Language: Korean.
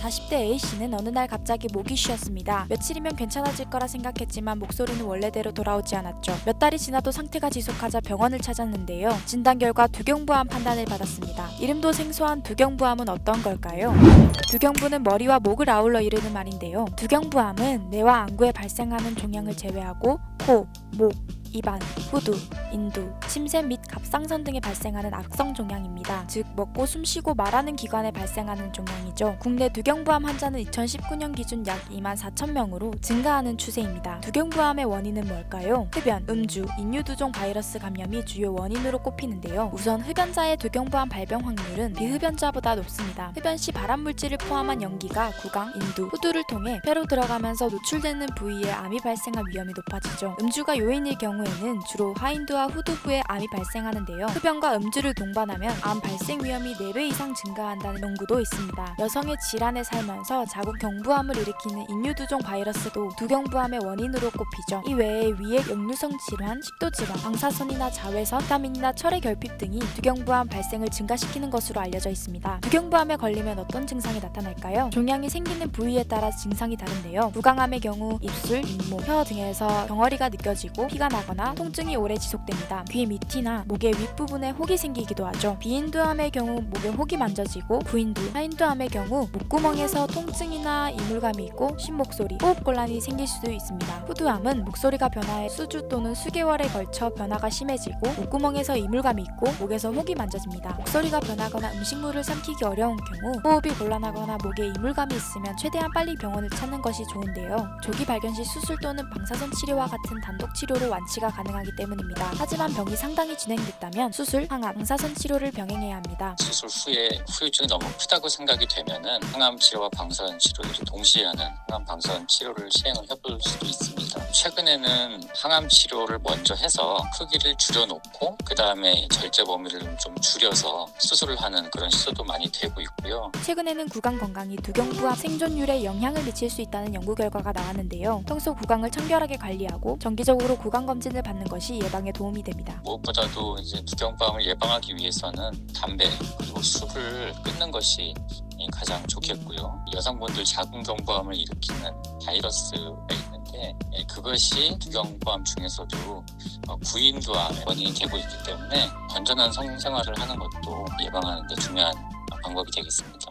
40대 A씨는 어느 날 갑자기 목이 쉬었습니다. 며칠이면 괜찮아질 거라 생각했지만 목소리는 원래대로 돌아오지 않았죠. 몇 달이 지나도 상태가 지속하자 병원을 찾았는데요. 진단 결과 두경부암 판단을 받았습니다. 이름도 생소한 두경부암은 어떤 걸까요? 두경부는 머리와 목을 아울러 이르는 말인데요. 두경부암은 뇌와 안구에 발생하는 종양을 제외하고 코, 목, 입안, 후두, 인두, 침샘 및 갑상선 등에 발생하는 악성 종양입니다. 즉 먹고 숨쉬고 말하는 기관에 발생하는 종양이죠. 국내 두경부암 환자는 2019년 기준 약 24,000명으로 증가하는 추세입니다. 두경부암의 원인은 뭘까요? 흡연, 음주, 인유두종 바이러스 감염이 주요 원인으로 꼽히는데요. 우선 흡연자의 두경부암 발병 확률은 비흡연자보다 높습니다. 흡연 시 발암물질을 포함한 연기가 구강, 인두, 후두를 통해 폐로 들어가면서 노출되는 부위에 암이 발생할 위험이 높아지죠. 음주가 요인일 경우에는 주로 하인두와 후두부에 암이 발생하는데요. 흡연과 음주를 동반하면 암 발생 위험이 4배 이상 증가한다는 연구도 있습니다. 여성의 질환에 살면서 자궁 경부암을 일으키는 인유두종 바이러스도 두경부암의 원인으로 꼽히죠. 이 외에 위액 역류성 질환, 식도 질환, 방사선이나 자외선, 비타민이나 철의 결핍 등이 두경부암 발생을 증가시키는 것으로 알려져 있습니다. 두경부암에 걸리면 어떤 증상이 나타날까요? 종양이 생기는 부위에 따라 증상이 다른데요. 무강암의 경우 입술, 잇몸, 혀 등에서 덩어리가 느껴지고 피가 나거나 통증이 오래 지속됩니다. 귀 밑이나 목의 윗부분에 혹이 생기기도 하죠. 비인두암의 경우 목에 혹이 만져지고, 부인두, 하인두암의 경우 목구멍에서 통증이나 이물감이 있고 신목소리, 호흡곤란이 생길 수도 있습니다. 후두암은 목소리가 변화해 수주 또는 수개월에 걸쳐 변화가 심해지고 목구멍에서 이물감이 있고 목에서 혹이 만져집니다. 목소리가 변하거나 음식물을 삼키기 어려운 경우, 호흡이 곤란하거나 목에 이물감이 있으면 최대한 빨리 병원을 찾는 것이 좋은데요. 조기 발견 시 수술 또는 방사선 치료와 같은 단독 치료로 완치가 가능하기 때문입니다. 하지만 병이 상당히 진행됐다면 수술, 항암, 방사선 치료를 병행해야 합니다. 수술 후에 후유증이 너무 크다고 생각이 되면은 항암 치료와 방사선 치료를 동시에 하는 항암 방사선 치료를 시행을 해볼 수도 있습니다. 최근에는 항암 치료를 먼저 해서 크기를 줄여놓고 그 다음에 절제 범위를 좀 줄여서 수술을 하는 그런 시도도 많이 되고 있고요. 최근에는 구강 건강이 두경부암 생존율에 영향을 미칠 수 있다는 연구 결과가 나왔는데요. 평소 구강을 청결하게 관리하고 정기적으로 구강 검진을 받는 것이 예방에 도움이 됩니다. 무엇보다도 이제 두경부암을 예방하기 위해서는 담배 그리고 술을 끊는 것이 가장 좋겠고요. 여성분들 자궁경부암을 일으키는 바이러스가 있는데 그것이 두경부암 중에서도 구인두암의 원인이 되고 있기 때문에 건전한 성생활을 하는 것도 예방하는 데 중요한 방법이 되겠습니다.